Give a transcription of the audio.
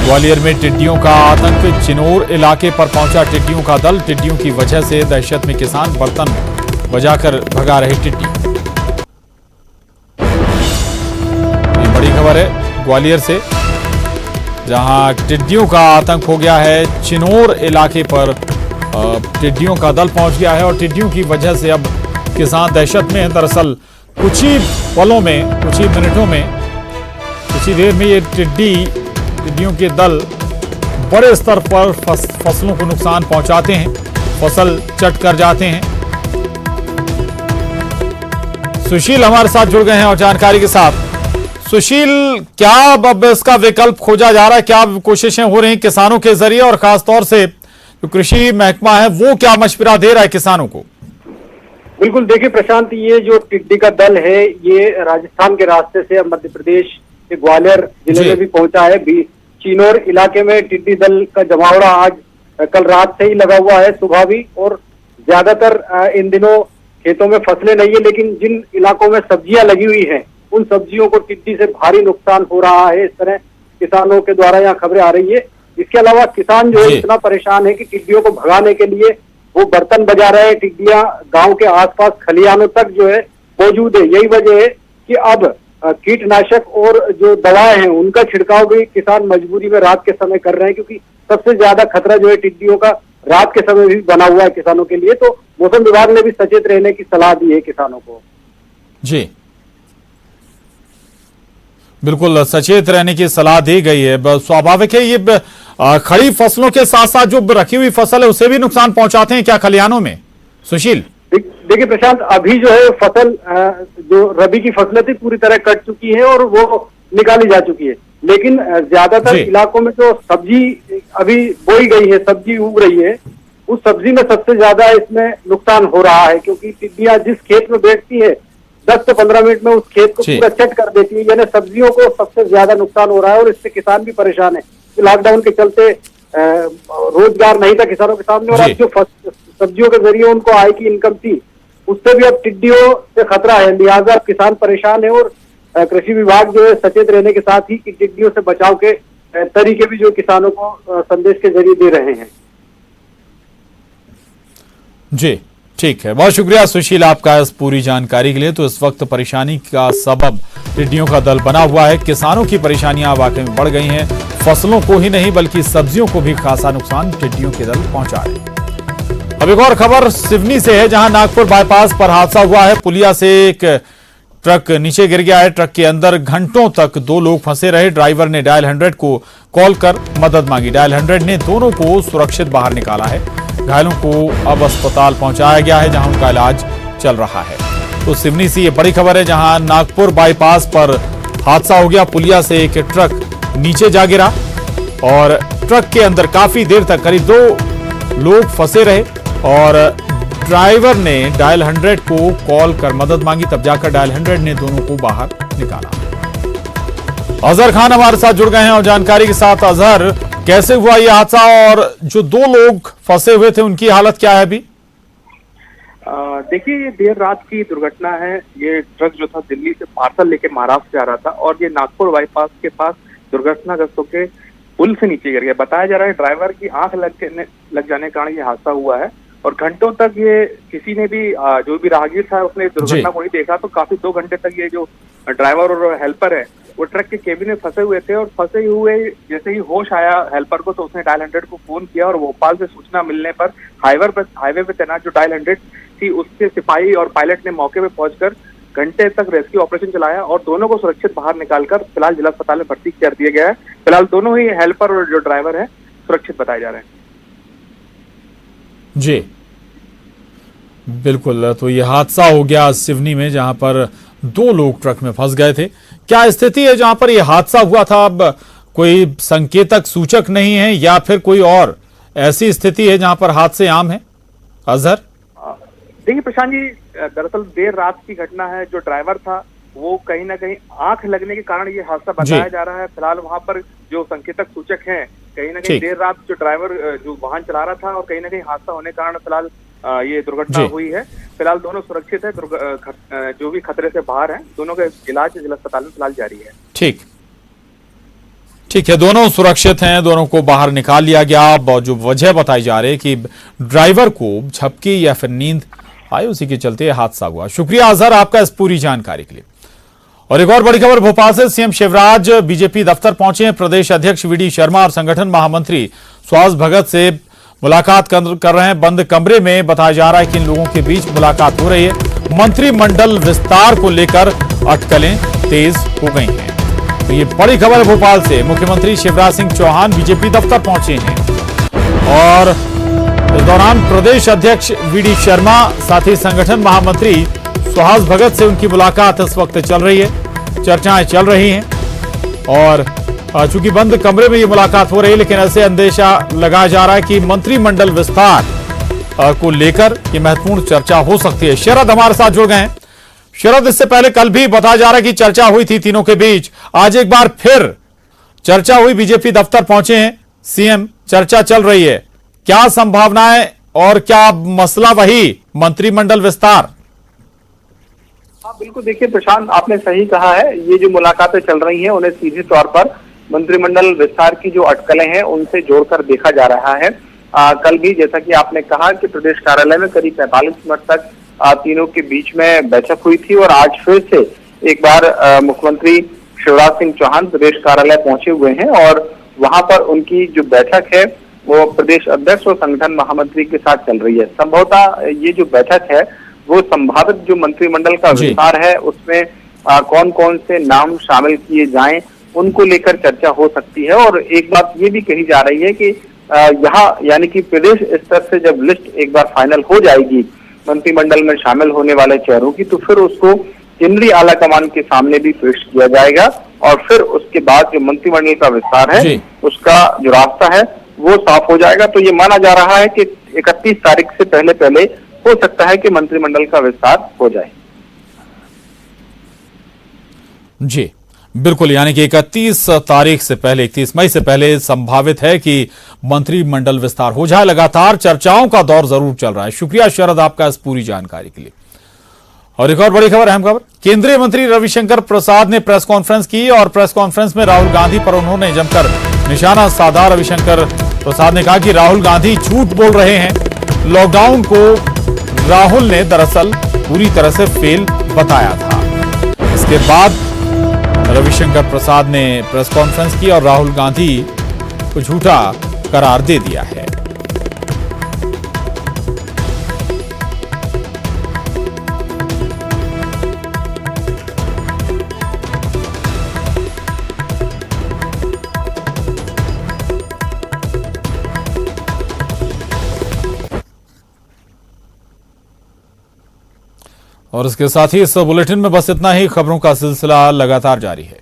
ग्वालियर में टिड्डियों का आतंक, चिनोर इलाके पर पहुंचा टिड्डियों का दल। टिड्डियों की वजह से दहशत में किसान, बर्तन बजाकर भगा रहे टिड्डी। ये बड़ी खबर है ग्वालियर से, जहां टिड्डियों का आतंक हो गया है। चिनोर इलाके पर टिड्डियों का दल पहुंच गया है और टिड्डियों की वजह से अब किसान दहशत में है। दरअसल कुछ ही पलों में, कुछ ही मिनटों में, कुछ ही देर में ये टिड्डियों के दल बड़े स्तर पर फसलों को नुकसान पहुंचाते हैं, फसल चट कर जाते हैं। सुशील हमारे साथ जुड़ गए हैं और जानकारी के साथ। सुशील, क्या अब इसका विकल्प खोजा जा रहा है? क्या कोशिशें हो रही किसानों के जरिए, और खासतौर से जो कृषि महकमा है वो क्या मशवरा दे रहा है किसानों को? बिल्कुल, देखिए प्रशांत, ये जो टिड्डी का दल है ये राजस्थान के रास्ते से मध्य प्रदेश के ग्वालियर जिले में भी पहुंचा है। चिनोर इलाके में टिड्डी दल का जमावड़ा आज कल रात से ही लगा हुआ है, सुबह भी। और ज्यादातर इन दिनों खेतों में फसलें नहीं है, लेकिन जिन इलाकों में सब्जियां लगी हुई हैं उन सब्जियों को टिड्डी से भारी नुकसान हो रहा है। इस तरह किसानों के द्वारा यहाँ खबरें आ रही है। इसके अलावा किसान जो है इतना परेशान है कि टिड्डियों को भगाने के लिए वो बर्तन बजा रहे हैं। टिड्डियां गांव के आसपास खलिहानों तक जो है मौजूद है। यही वजह है कि अब कीटनाशक और जो दवाएं हैं उनका छिड़काव भी किसान मजबूरी में रात के समय कर रहे हैं, क्योंकि सबसे ज्यादा खतरा जो है टिड्डियों का रात के समय भी बना हुआ है किसानों के लिए। तो मौसम विभाग ने भी सचेत रहने की सलाह दी है किसानों को। जी बिल्कुल, सचेत रहने की सलाह दी गई है। स्वाभाविक है, ये खड़ी फसलों के साथ साथ जो रखी हुई फसल है उसे भी नुकसान पहुंचाते हैं क्या खलिहानों में? सुशील, देखिए प्रशांत, अभी जो है फसल जो रबी की फसलें थी पूरी तरह कट चुकी है और वो निकाली जा चुकी है। लेकिन ज्यादातर इलाकों में जो सब्जी अभी बोई गई है, सब्जी उग रही है, उस सब्जी में सबसे ज्यादा इसमें नुकसान हो रहा है, क्योंकि टिड्डियां जिस खेत में बैठती है 10 से 15 मिनट में उस खेत को पूरा चट कर देती है। यानी सब्जियों को सबसे ज्यादा नुकसान हो रहा है और इससे किसान भी परेशान है। लॉकडाउन के चलते रोजगार नहीं था किसानों के सामने, और अब जो सब्जियों के जरिए उनको आय की इनकम थी उससे भी अब टिड्डियों से खतरा है। लिहाजा किसान परेशान है और कृषि विभाग जो है सचेत रहने के साथ ही कि टिड्डियों से बचाव के तरीके भी जो किसानों को संदेश के जरिए दे रहे हैं। जी ठीक है, बहुत शुक्रिया सुशील आपका इस पूरी जानकारी के लिए। तो इस वक्त परेशानी का सबब टिड्डियों का दल बना हुआ है। किसानों की परेशानियां वाकई में बढ़ गई हैं। फसलों को ही नहीं बल्कि सब्जियों को भी खासा नुकसान टिड्डियों के दल पहुंचा रहे हैं। अब एक और खबर सिवनी से है, जहां नागपुर बाईपास पर हादसा हुआ है। पुलिया से एक ट्रक नीचे गिर गया है। ट्रक के अंदर घंटों तक 2 लोग फंसे रहे। ड्राइवर ने डायल 100 को कॉल कर मदद मांगी। डायल 100 ने दोनों को सुरक्षित बाहर निकाला है। घायलों को अब अस्पताल पहुंचाया गया है, जहां उनका इलाज चल रहा है। तो सिवनी से ये बड़ी खबर है, जहां नागपुर बाईपास पर हादसा हो गया। पुलिया से एक ट्रक नीचे जा गिरा और ट्रक के अंदर काफी देर तक करीब 2 लोग फंसे रहे और ड्राइवर ने डायल 100 को कॉल कर मदद मांगी, तब जाकर डायल 100 ने दोनों को बाहर निकाला। अजहर खान हमारे साथ जुड़ गए हैं और जानकारी के साथ। अजहर, कैसे हुआ ये हादसा और जो 2 लोग फंसे हुए थे उनकी हालत क्या है अभी? देखिए, ये देर रात की दुर्घटना है। ये ट्रक जो था दिल्ली से पार्सल लेके महाराष्ट्र जा रहा था और ये नागपुर बाईपास के पास दुर्घटनाग्रस्त होकर पुल से नीचे गिर गया। बताया जा रहा है ड्राइवर की आंख लग जाने के कारण ये हादसा हुआ है और घंटों तक ये किसी ने भी जो भी राहगीर था उसने दुर्घटना को नहीं देखा। तो काफी 2 घंटे तक ये जो ड्राइवर और हेल्पर है वो ट्रक के केबिन में फंसे हुए थे और फंसे हुए जैसे ही होश आया हेल्पर को, तो उसने डायल 100 को फोन किया और भोपाल से सूचना मिलने पर हाईवे पे तैनात जो डायल 100 थी उसके सिपाही और पायलट ने मौके पे पहुंचकर घंटे तक रेस्क्यू ऑपरेशन चलाया और दोनों को सुरक्षित बाहर निकालकर फिलहाल जिला अस्पताल में भर्ती कर दिया गया है। फिलहाल दोनों ही हेल्पर और जो ड्राइवर है सुरक्षित बताए जा रहे हैं। जी बिल्कुल, तो ये हादसा हो गया सिवनी में, जहां पर 2 लोग ट्रक में फंस गए थे। क्या स्थिति है जहां पर यह हादसा हुआ था? अब कोई संकेतक सूचक नहीं है या फिर कोई और ऐसी स्थिति है जहां पर हादसे आम है? अजहर, देखिए प्रशांत जी, दरअसल देर रात की घटना है। जो ड्राइवर था वो कहीं ना कहीं आंख लगने के कारण ये हादसा बताया जा रहा है। फिलहाल वहां पर जो संकेतक सूचक हैं, कहीं ना कहीं देर रात जो ड्राइवर जो वाहन चला रहा था और कहीं ना कहीं हादसा होने के कारण फिलहाल ये दुर्घटना हुई है। फिलहाल दोनों सुरक्षित है, जो भी खतरे से बाहर हैं, दोनों का इलाज जिला अस्पताल में फिलहाल जारी है। ठीक। ठीक है, दोनों सुरक्षित हैं, दोनों को बाहर निकाल लिया गया। और जो वजह बताई जा रही है कि ड्राइवर को झपकी या फिर नींद आई, उसी के चलते यह हादसा हुआ। शुक्रिया अजहर आपका इस पूरी जानकारी के लिए। और एक और बड़ी खबर भोपाल से, सीएम शिवराज बीजेपी दफ्तर पहुंचे हैं। प्रदेश अध्यक्ष वीडी शर्मा और संगठन महामंत्री सुहास भगत से मुलाकात कर रहे हैं। बंद कमरे में बताया जा रहा है कि इन लोगों के बीच मुलाकात हो रही है। मंत्रिमंडल विस्तार को लेकर अटकलें तेज हो गई हैं। तो ये बड़ी खबर भोपाल से, मुख्यमंत्री शिवराज सिंह चौहान बीजेपी दफ्तर पहुंचे हैं और इस दौरान प्रदेश अध्यक्ष वीडी शर्मा साथ ही संगठन महामंत्री सुहास भगत से उनकी मुलाकात इस वक्त चल रही है। चर्चाएं चल रही हैं और चूंकि बंद कमरे में ये मुलाकात हो रही है, लेकिन ऐसे अंदेशा लगाया जा रहा है कि मंत्रिमंडल विस्तार को लेकर ये महत्वपूर्ण चर्चा हो सकती है। शरद हमारे साथ जुड़ गए हैं। शरद, इससे पहले कल भी बताया जा रहा है कि चर्चा हुई थी तीनों के बीच, आज एक बार फिर चर्चा हुई, बीजेपी दफ्तर पहुंचे हैं सीएम, चर्चा चल रही है। क्या संभावनाएं और क्या मसला वही मंत्रिमंडल विस्तार? हाँ बिल्कुल, देखिए प्रशांत, आपने सही कहा है। ये जो मुलाकातें चल रही हैं उन्हें सीधे तौर पर मंत्रिमंडल विस्तार की जो अटकलें हैं उनसे जोड़कर देखा जा रहा है। कल भी जैसा कि आपने कहा कि प्रदेश कार्यालय में करीब 45 मिनट तक तीनों के बीच में बैठक हुई थी और आज फिर से एक बार मुख्यमंत्री शिवराज सिंह चौहान प्रदेश कार्यालय पहुंचे हुए हैं और वहां पर उनकी जो बैठक है वो प्रदेश अध्यक्ष और संगठन महामंत्री के साथ चल रही है। संभवतः ये जो बैठक है वो संभावित जो मंत्रिमंडल का विस्तार है उसमें कौन कौन से नाम शामिल किए जाएं उनको लेकर चर्चा हो सकती है। और एक बात ये भी कही जा रही है कि यहाँ यानी कि प्रदेश स्तर से जब लिस्ट एक बार फाइनल हो जाएगी मंत्रिमंडल में शामिल होने वाले चेहरों की, तो फिर उसको केंद्रीय आला कमान के सामने भी पेश किया जाएगा और फिर उसके बाद जो मंत्रिमंडल का विस्तार है उसका जो रास्ता है वो साफ हो जाएगा। तो ये माना जा रहा है कि 31 तारीख से पहले हो सकता है कि मंत्रिमंडल का विस्तार हो जाए। जी बिल्कुल, यानी कि 31 तारीख से पहले, 31 मई से पहले संभावित है कि मंत्रिमंडल विस्तार हो जाए। लगातार चर्चाओं का दौर जरूर चल रहा है। शुक्रिया शरद आपका इस पूरी जानकारी के लिए। और एक और बड़ी खबर, अहम खबर, केंद्रीय मंत्री रविशंकर प्रसाद ने प्रेस कॉन्फ्रेंस की और प्रेस कॉन्फ्रेंस में राहुल गांधी पर उन्होंने जमकर निशाना साधा। रविशंकर प्रसाद ने कहा कि राहुल गांधी झूठ बोल रहे हैं। लॉकडाउन को राहुल ने दरअसल पूरी तरह से फेल बताया था। इसके बाद रविशंकर प्रसाद ने प्रेस कॉन्फ्रेंस की और राहुल गांधी को झूठा करार दे दिया है। और इसके साथ ही इस बुलेटिन में बस इतना ही। खबरों का सिलसिला लगातार जारी है।